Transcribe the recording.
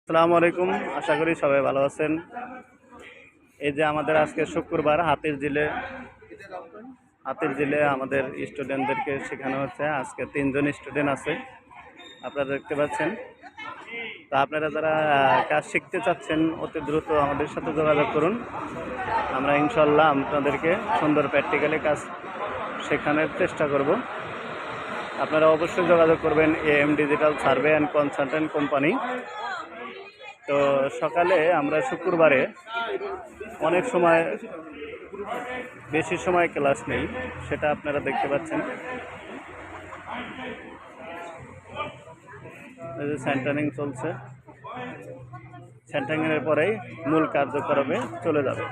আসসালামু আলাইকুম। আশা করি সবাই ভালো আছেন। এই যে আমাদের আজকে শুক্রবার হাতির ঝিলে আমাদের স্টুডেন্টদেরকে শেখানো হচ্ছে। আজকে 3 জন স্টুডেন্ট আছে, আপনারা দেখতে পাচ্ছেন। তা আপনারা যারা কাজ শিখতে চাচ্ছেন অতি দ্রুত আমাদের সাথে যোগাযোগ করুন। আমরা ইনশাল্লাহ আপনাদেরকে সুন্দর প্র্যাকটিক্যালি কাজ শেখানোর চেষ্টা করব। আপনারা অবশ্যই যোগাযোগ করবেন AM digital survey and consultant company. তো সকালে আমরা শুক্রবারে অনেক সময় বেশি সময় ক্লাস নেই, সেটা আপনারা দেখতে পাচ্ছেন। এই যে সেন্টারিং চলছে, সেন্টারিংয়ের পরেই মূল কার্যক্রমে চলে যাবে।